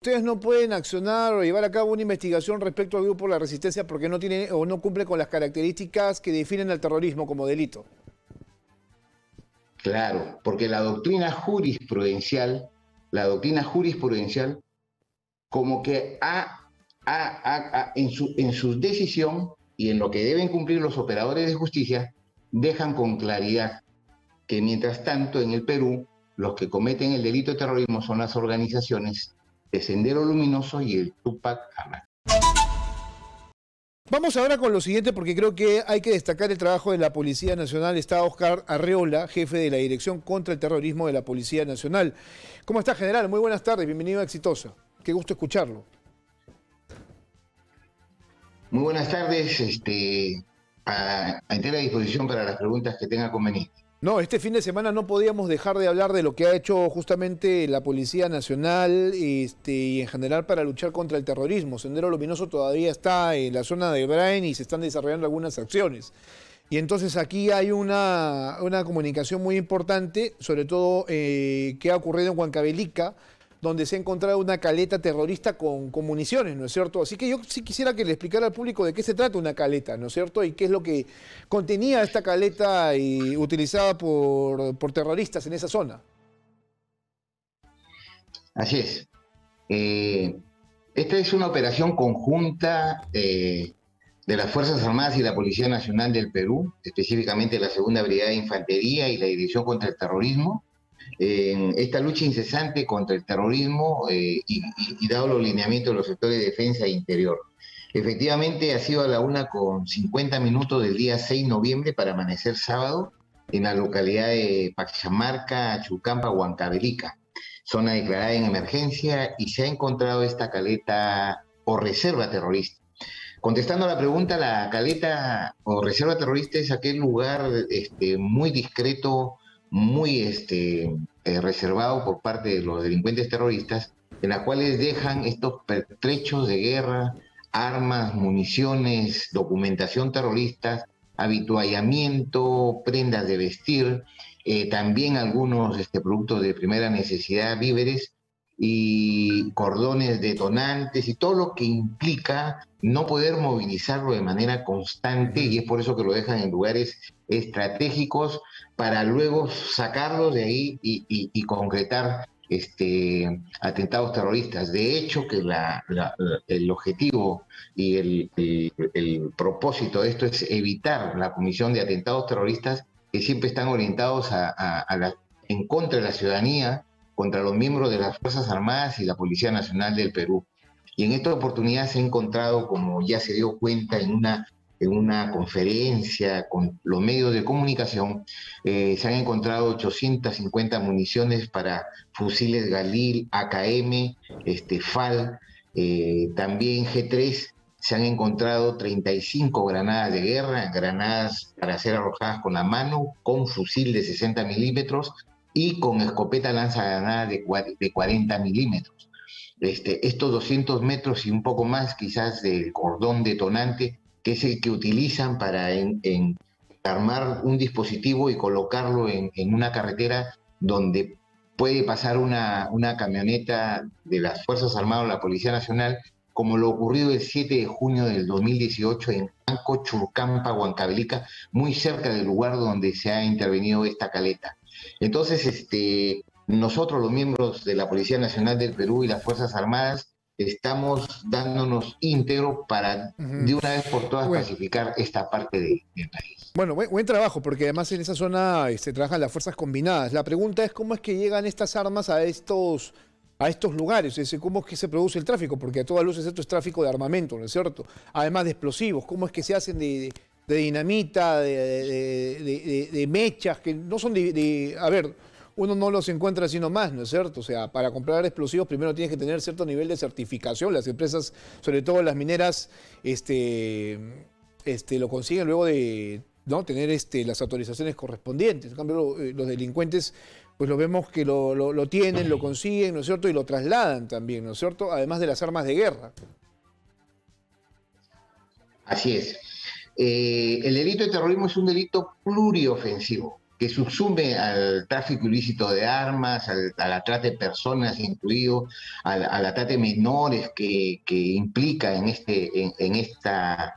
ustedes no pueden accionar o llevar a cabo una investigación respecto al grupo La Resistencia porque no tiene o no cumple con las características que definen al terrorismo como delito. Claro, porque la doctrina jurisprudencial como que en su decisión y en lo que deben cumplir los operadores de justicia, dejan con claridad que mientras tanto en el Perú los que cometen el delito de terrorismo son las organizaciones de Sendero Luminoso y el Tupac Amaru. Vamos ahora con lo siguiente porque creo que hay que destacar el trabajo de la Policía Nacional. Está Oscar Arreola, jefe de la Dirección contra el Terrorismo de la Policía Nacional. ¿Cómo está, general? Muy buenas tardes, bienvenido a Exitosa. Qué gusto escucharlo. Muy buenas tardes, a entera disposición para las preguntas que tenga conveniente. No, este fin de semana no podíamos dejar de hablar de lo que ha hecho justamente la Policía Nacional y en general para luchar contra el terrorismo. Sendero Luminoso todavía está en la zona de Brain y se están desarrollando algunas acciones. Y entonces aquí hay una comunicación muy importante, sobre todo que ha ocurrido en Huancavelica, donde se ha encontrado una caleta terrorista con municiones, ¿no es cierto? Así que yo sí quisiera que le explicara al público de qué se trata una caleta, ¿no es cierto? Y qué es lo que contenía esta caleta utilizada por terroristas en esa zona. Así es. Esta es una operación conjunta de las Fuerzas Armadas y la Policía Nacional del Perú, específicamente la Segunda Brigada de Infantería y la Dirección contra el Terrorismo, en esta lucha incesante contra el terrorismo y dado los lineamientos de los sectores de defensa e interior. Efectivamente, ha sido a la 1:50 del día 6 de noviembre para amanecer sábado en la localidad de Pachamarca, Chucampa, Huancavelica, zona declarada en emergencia, y se ha encontrado esta caleta o reserva terrorista. Contestando a la pregunta, la caleta o reserva terrorista es aquel lugar muy discreto, muy reservado por parte de los delincuentes terroristas, en las cuales dejan estos pertrechos de guerra, armas, municiones, documentación terrorista, habituallamiento, prendas de vestir, también algunos productos de primera necesidad, víveres y cordones detonantes y todo lo que implica no poder movilizarlo de manera constante, y es por eso que lo dejan en lugares estratégicos para luego sacarlos de ahí y concretar atentados terroristas. De hecho, que el objetivo y el propósito de esto es evitar la comisión de atentados terroristas que siempre están orientados en contra de la ciudadanía, contra los miembros de las Fuerzas Armadas y la Policía Nacional del Perú. Y en esta oportunidad se ha encontrado, como ya se dio cuenta en una conferencia con los medios de comunicación, se han encontrado 850 municiones para fusiles Galil, AKM, FAL, también G3. Se han encontrado 35 granadas de guerra, granadas para ser arrojadas con la mano, con fusil de 60 milímetros y con escopeta lanzagranada de 40 milímetros. Estos 200 metros y un poco más quizás del cordón detonante, que es el que utilizan para armar un dispositivo y colocarlo en una carretera donde puede pasar una camioneta de las Fuerzas Armadas o la Policía Nacional, como lo ocurrido el 7 de junio del 2018 en Banco, Churcampa, Huancavelica, muy cerca del lugar donde se ha intervenido esta caleta. Entonces, nosotros, los miembros de la Policía Nacional del Perú y las Fuerzas Armadas, estamos dándonos íntegro para de una vez por todas pacificar esta parte del país. Bueno, buen trabajo, porque además en esa zona trabajan las fuerzas combinadas. La pregunta es cómo es que llegan estas armas a estos lugares, es decir, cómo es que se produce el tráfico, porque a todas luces esto es tráfico de armamento, ¿no es cierto? Además de explosivos, cómo es que se hacen de dinamita, de mechas, que no son a ver, uno no los encuentra así nomás, ¿no es cierto? O sea, para comprar explosivos primero tienes que tener cierto nivel de certificación. Las empresas, sobre todo las mineras, lo consiguen luego de no tener las autorizaciones correspondientes. En cambio, los delincuentes, pues lo vemos que lo tienen, lo consiguen, ¿no es cierto? Y lo trasladan también, ¿no es cierto? Además de las armas de guerra. Así es. El delito de terrorismo es un delito pluriofensivo. que subsume al tráfico ilícito de armas, a la trata de personas, incluido a la trata de menores que implica en esta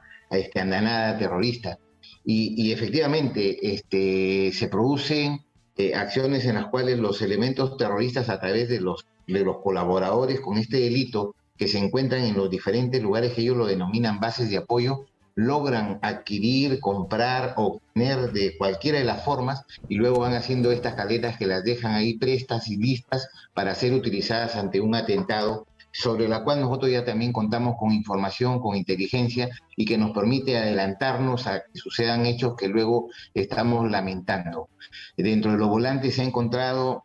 andanada terrorista. Y efectivamente se producen acciones en las cuales los elementos terroristas, a través de los colaboradores con este delito, que se encuentran en los diferentes lugares que ellos lo denominan bases de apoyo, logran adquirir, comprar, obtener de cualquiera de las formas, y luego van haciendo estas caletas que las dejan ahí prestas y listas para ser utilizadas ante un atentado, sobre la cual nosotros ya también contamos con información, con inteligencia, y que nos permite adelantarnos a que sucedan hechos que luego estamos lamentando. Dentro de los volantes se ha encontrado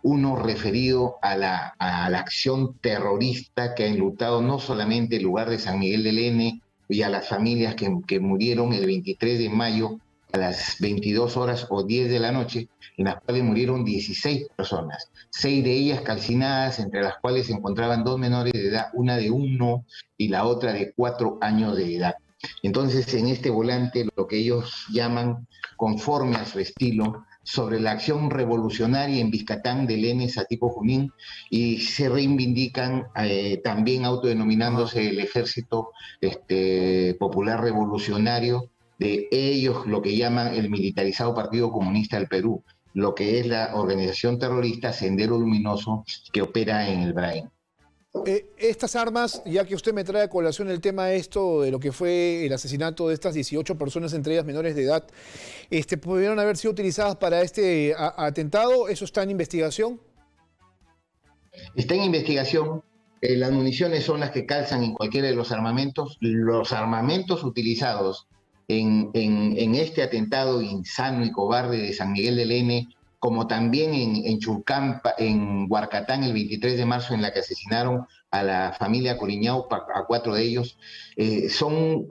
uno referido a la acción terrorista que ha enlutado no solamente el lugar de San Miguel del N y a las familias que murieron el 23 de mayo a las 22 horas o 10 de la noche, en las cuales murieron 16 personas, 6 de ellas calcinadas, entre las cuales se encontraban 2 menores de edad, una de 1 y la otra de 4 años de edad. Entonces, en este volante, lo que ellos llaman, conforme a su estilo, sobre la acción revolucionaria en Vizcatán del N Satipo Junín, y se reivindican también autodenominándose el Ejército Popular Revolucionario, de ellos lo que llaman el militarizado Partido Comunista del Perú, lo que es la organización terrorista Sendero Luminoso, que opera en el Brain. Estas armas, ya que usted me trae a colación el tema esto de lo que fue el asesinato de estas 18 personas, entre ellas menores de edad, ¿pudieron haber sido utilizadas para este atentado? ¿Eso está en investigación? Está en investigación. Las municiones son las que calzan en cualquiera de los armamentos. Los armamentos utilizados en este atentado insano y cobarde de San Miguel del N, como también en Churcampa, en Huarcatán, el 23 de marzo, en la que asesinaron a la familia Coriñao, a 4 de ellos, son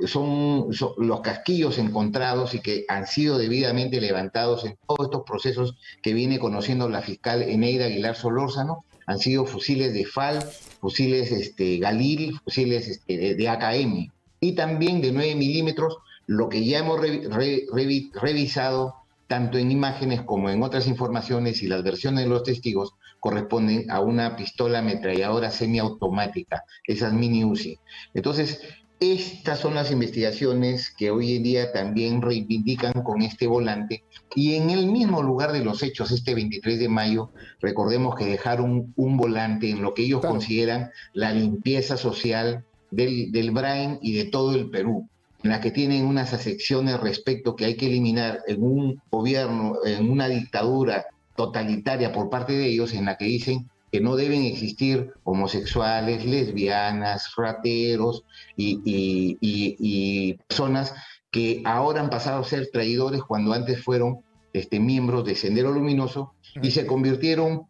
los casquillos encontrados y que han sido debidamente levantados en todos estos procesos que viene conociendo la fiscal Eneida Aguilar Solórzano. Han sido fusiles de FAL, fusiles Galil, fusiles de AKM, y también de 9 milímetros, lo que ya hemos revisado tanto en imágenes como en otras informaciones, y las versiones de los testigos corresponden a una pistola ametralladora semiautomática, esas mini Uzi. Entonces, estas son las investigaciones que hoy en día también reivindican con este volante, y en el mismo lugar de los hechos, este 23 de mayo, recordemos que dejaron un volante en lo que ellos consideran la limpieza social del Brain y de todo el Perú, en la que tienen unas acepciones respecto que hay que eliminar en un gobierno, en una dictadura totalitaria por parte de ellos, en la que dicen que no deben existir homosexuales, lesbianas, rateros y personas que ahora han pasado a ser traidores cuando antes fueron miembros de Sendero Luminoso, y se convirtieron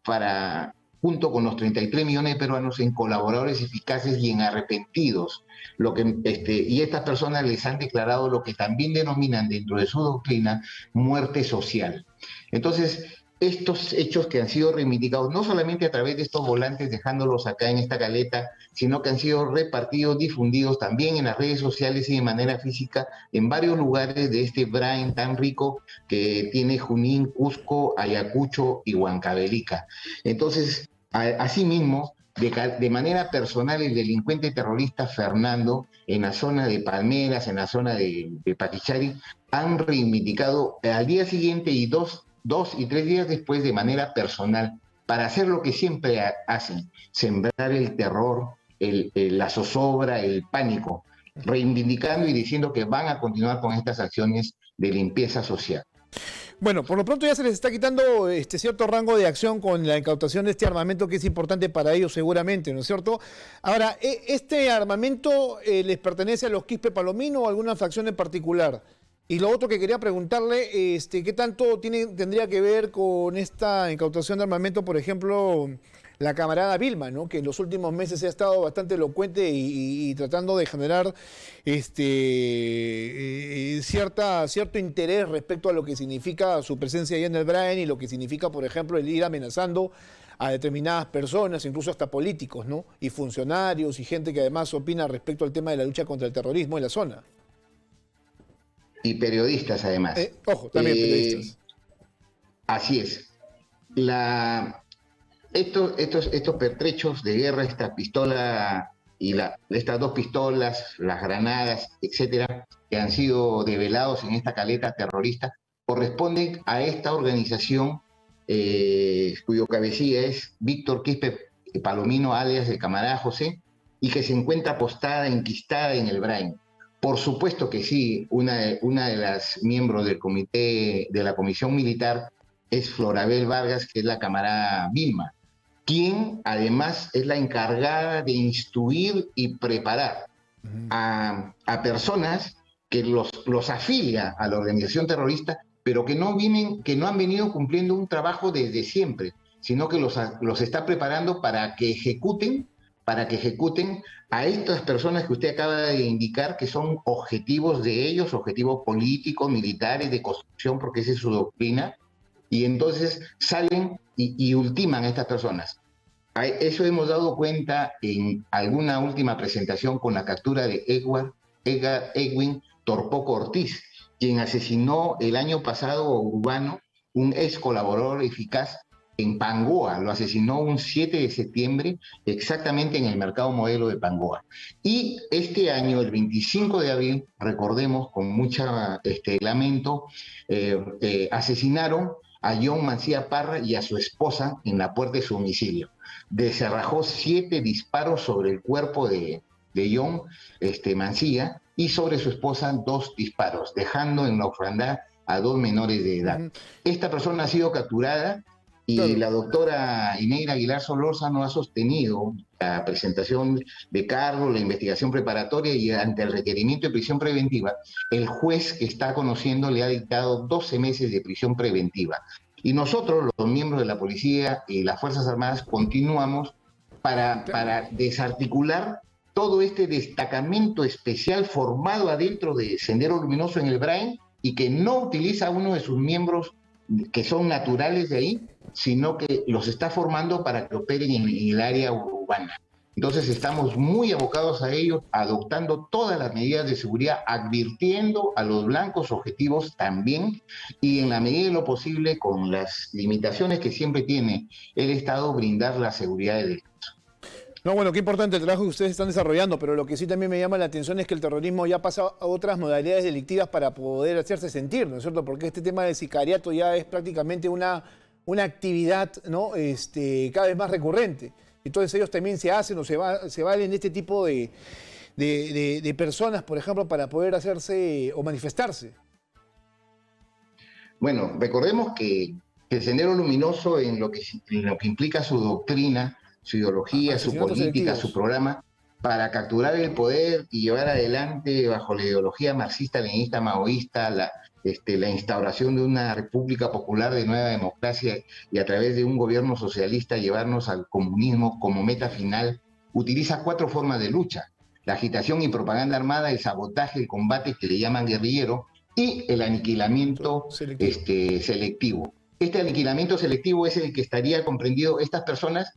junto con los 33 millones de peruanos, en colaboradores eficaces y en arrepentidos. Y estas personas les han declarado lo que también denominan dentro de su doctrina muerte social. Entonces, estos hechos que han sido reivindicados no solamente a través de estos volantes, dejándolos acá en esta caleta, sino que han sido repartidos, difundidos también en las redes sociales y de manera física en varios lugares de este Brain tan rico que tiene Junín, Cusco, Ayacucho y Huancavelica. Entonces, asimismo, de manera personal, el delincuente terrorista Fernando, en la zona de Palmeras, en la zona de Paquichari, han reivindicado al día siguiente y dos y 3 días después, de manera personal, para hacer lo que siempre hacen: sembrar el terror, la zozobra, el pánico, reivindicando y diciendo que van a continuar con estas acciones de limpieza social. Bueno, por lo pronto ya se les está quitando cierto rango de acción con la incautación de este armamento, que es importante para ellos seguramente, ¿no es cierto? Ahora, ¿este armamento les pertenece a los Quispe Palomino o a alguna facción en particular? Y lo otro que quería preguntarle, ¿qué tanto tendría que ver con esta incautación de armamento, por ejemplo, la camarada Vilma, ¿no?, que en los últimos meses ha estado bastante elocuente y tratando de generar cierto interés respecto a lo que significa su presencia allá en el Brain y lo que significa, por ejemplo, el ir amenazando a determinadas personas, incluso hasta políticos, ¿no?, y funcionarios y gente que además opina respecto al tema de la lucha contra el terrorismo en la zona? Y periodistas además. Ojo, también periodistas. Así es. Estos pertrechos de guerra, esta pistola y estas dos pistolas, las granadas, etcétera, que han sido develados en esta caleta terrorista, corresponden a esta organización cuyo cabecilla es Víctor Quispe Palomino, alias el camarada José, y que se encuentra postada, enquistada en el Brain. Por supuesto que sí, una de las miembros del comité de la Comisión Militar es Florabel Vargas, que es la camarada Vilma, quien además es la encargada de instruir y preparar a personas que los afilia a la organización terrorista, pero que no han venido cumpliendo un trabajo desde siempre, sino que los está preparando para que ejecuten a estas personas que usted acaba de indicar, que son objetivos de ellos, objetivos políticos, militares, de construcción, porque esa es su doctrina, y entonces salen y ultiman a estas personas. Eso hemos dado cuenta en alguna última presentación con la captura de Edwin Torpoco Ortiz, quien asesinó el año pasado a Urbano, un ex colaborador eficaz en Pangoa. Lo asesinó un 7 de septiembre, exactamente en el mercado modelo de Pangoa. Y este año, el 25 de abril, recordemos con mucha lamento, asesinaron a John Mancía Parra y a su esposa en la puerta de su domicilio. Deserrajó 7 disparos sobre el cuerpo de John Mancía y sobre su esposa 2 disparos, dejando en la orfandad a 2 menores de edad. Esta persona ha sido capturada y la doctora Ineira Aguilar Solórzano ha sostenido la presentación de cargo, la investigación preparatoria, y ante el requerimiento de prisión preventiva, el juez que está conociendo le ha dictado 12 meses de prisión preventiva. Y nosotros, los miembros de la policía y las Fuerzas Armadas, continuamos para desarticular todo este destacamento especial formado adentro de Sendero Luminoso en el Brain, y que no utiliza a uno de sus miembros que son naturales de ahí, sino que los está formando para que operen en el área urbana. Entonces estamos muy abocados a ellos, adoptando todas las medidas de seguridad, advirtiendo a los blancos objetivos también, y en la medida de lo posible, con las limitaciones que siempre tiene el Estado, brindar la seguridad de delito. No, bueno, qué importante el trabajo que ustedes están desarrollando, pero lo que sí también me llama la atención es que el terrorismo ya pasa a otras modalidades delictivas para poder hacerse sentir, ¿no es cierto? Porque este tema del sicariato ya es prácticamente una actividad, ¿no? Cada vez más recurrente. Entonces ellos también se hacen o se valen de este tipo de personas, por ejemplo, para poder hacerse o manifestarse. Bueno, recordemos que el Sendero Luminoso, en lo que implica su doctrina, su ideología, su política, su programa, para capturar el poder y llevar adelante, bajo la ideología marxista-leninista maoísta, la instauración de una república popular de nueva democracia, y a través de un gobierno socialista llevarnos al comunismo como meta final, utiliza 4 formas de lucha: la agitación y propaganda armada, el sabotaje, el combate, que le llaman guerrillero, y el aniquilamiento selectivo. Este aniquilamiento selectivo es el que estaría comprendido estas personas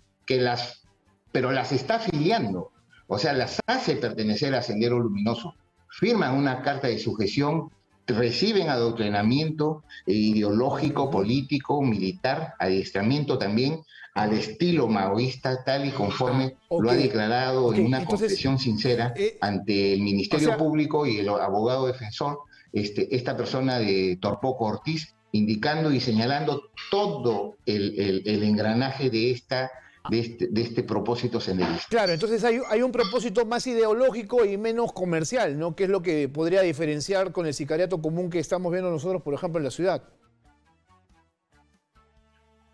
pero las está afiliando, o sea, las hace pertenecer a Sendero Luminoso, firman una carta de sujeción, reciben adoctrinamiento ideológico, político, militar, adiestramiento también, al estilo maoísta, tal y conforme lo ha declarado en una confesión sincera ante el Ministerio Público y el abogado defensor, esta persona de Torpoco Ortiz, indicando y señalando todo el engranaje de este propósito senderista. Claro, entonces hay un propósito más ideológico y menos comercial, ¿no? Que es lo que podría diferenciar con el sicariato común que estamos viendo nosotros, por ejemplo, en la ciudad.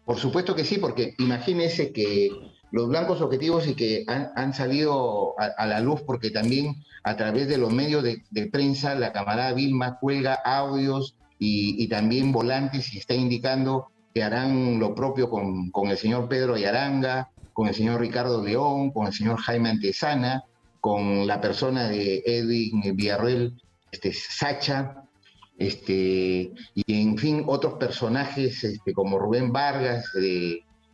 Por supuesto que sí, porque imagínense que los blancos objetivos, y que han salido a la luz, porque también a través de los medios de prensa la camarada Vilma cuelga audios y también volantes, y está indicando que harán lo propio con el señor Pedro Ayaranga, con el señor Ricardo León, con el señor Jaime Antesana, con la persona de Edwin Villarroel Sacha, y en fin, otros personajes como Rubén Vargas,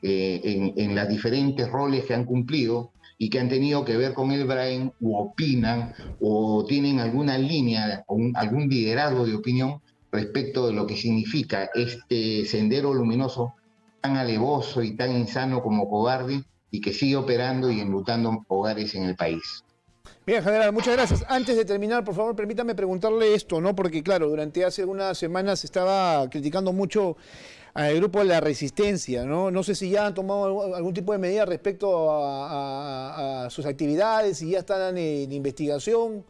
en los diferentes roles que han cumplido, y que han tenido que ver con el Brain, u opinan, o tienen alguna línea, o algún liderazgo de opinión respecto de lo que significa este sendero luminoso tan alevoso y tan insano como cobarde, y que sigue operando y enlutando hogares en el país. Bien, general, muchas gracias. Antes de terminar, por favor, permítame preguntarle esto, ¿no? Porque, claro, durante hace unas semanas se estaba criticando mucho al grupo de la Resistencia, ¿no? No sé si ya han tomado algún tipo de medida respecto a sus actividades, si ya están en investigación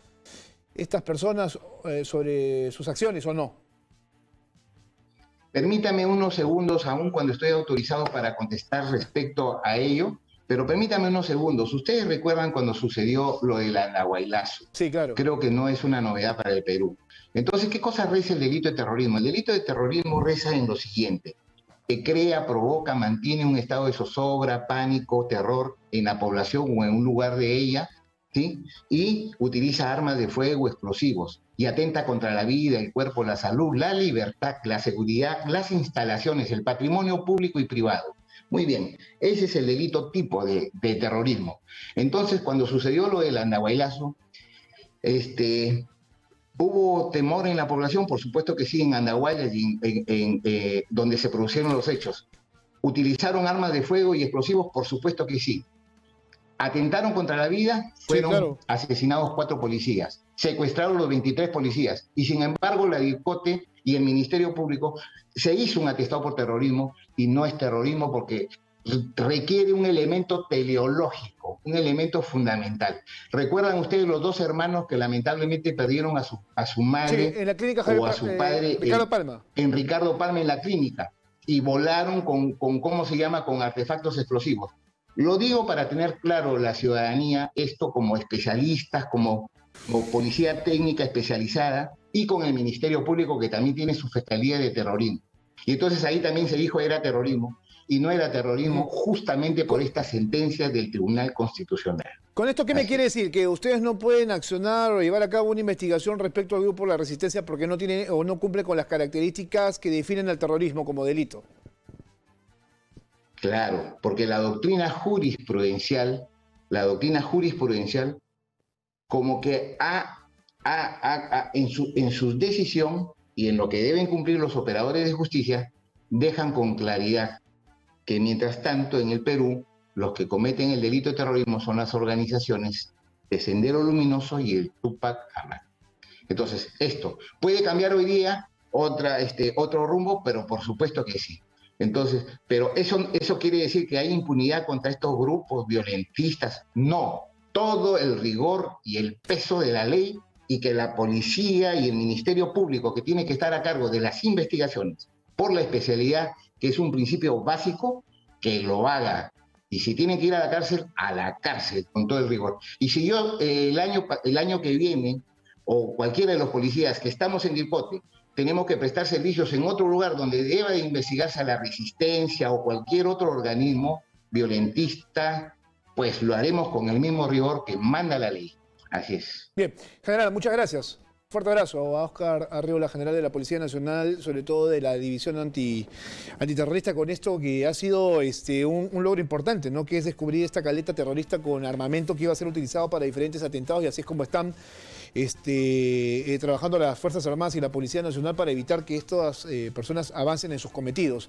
estas personas sobre sus acciones o no. Permítame unos segundos, aún cuando estoy autorizado para contestar respecto a ello, pero permítame unos segundos. Ustedes recuerdan cuando sucedió lo del Andahuaylazo. Sí, claro. Creo que no es una novedad para el Perú. Entonces, ¿qué cosa reza el delito de terrorismo? El delito de terrorismo reza en lo siguiente: que crea, provoca, mantiene un estado de zozobra, pánico, terror en la población o en un lugar de ella, ¿sí? Y utiliza armas de fuego, explosivos, y atenta contra la vida, el cuerpo, la salud, la libertad, la seguridad, las instalaciones, el patrimonio público y privado. Muy bien, ese es el delito tipo de terrorismo. Entonces, cuando sucedió lo del Andahuaylazo, ¿hubo temor en la población? Por supuesto que sí, en Andahuaylas y donde se produjeron los hechos. ¿Utilizaron armas de fuego y explosivos? Por supuesto que sí. ¿Atentaron contra la vida? Fueron, sí, claro, asesinados 4 policías. Secuestraron los 23 policías. Y sin embargo, la DIRCOTE y el Ministerio Público se hizo un atestado por terrorismo, y no es terrorismo porque requiere un elemento teleológico, un elemento fundamental. ¿Recuerdan ustedes los 2 hermanos que lamentablemente perdieron a su madre, sí, en la clínica, o a su padre, Ricardo Palma? En Ricardo Palma, en la clínica, y volaron con ¿cómo se llama?, con artefactos explosivos. Lo digo para tener claro la ciudadanía, esto como especialistas, como policía técnica especializada, y con el Ministerio Público, que también tiene su fiscalía de terrorismo. Y entonces ahí también se dijo era terrorismo, y no era terrorismo justamente por esta sentencia del Tribunal Constitucional. ¿Con esto qué me quiere decir? ¿Que ustedes no pueden accionar o llevar a cabo una investigación respecto al grupo de la Resistencia porque no tiene o no cumple con las características que definen al terrorismo como delito? Claro, porque la doctrina jurisprudencial como que en su decisión y en lo que deben cumplir los operadores de justicia, dejan con claridad que mientras tanto en el Perú los que cometen el delito de terrorismo son las organizaciones de Sendero Luminoso y el Tupac Amaru. Entonces, esto puede cambiar hoy día otro rumbo, pero por supuesto que sí. Entonces, pero eso quiere decir que hay impunidad contra estos grupos violentistas. No, todo el rigor y el peso de la ley, y que la policía y el Ministerio Público, que tiene que estar a cargo de las investigaciones por la especialidad, que es un principio básico, que lo haga. Y si tienen que ir a la cárcel con todo el rigor. Y si yo el año que viene, o cualquiera de los policías que estamos en DIRCOTE, tenemos que prestar servicios en otro lugar donde deba de investigarse a la Resistencia o cualquier otro organismo violentista, pues lo haremos con el mismo rigor que manda la ley. Así es. Bien, general, muchas gracias. Fuerte abrazo a Óscar Arriola, general de la Policía Nacional, sobre todo de la División Antiterrorista, con esto que ha sido un logro importante, ¿no? Que es descubrir esta caleta terrorista con armamento que iba a ser utilizado para diferentes atentados, y así es como están trabajando las Fuerzas Armadas y la Policía Nacional para evitar que estas personas avancen en sus cometidos.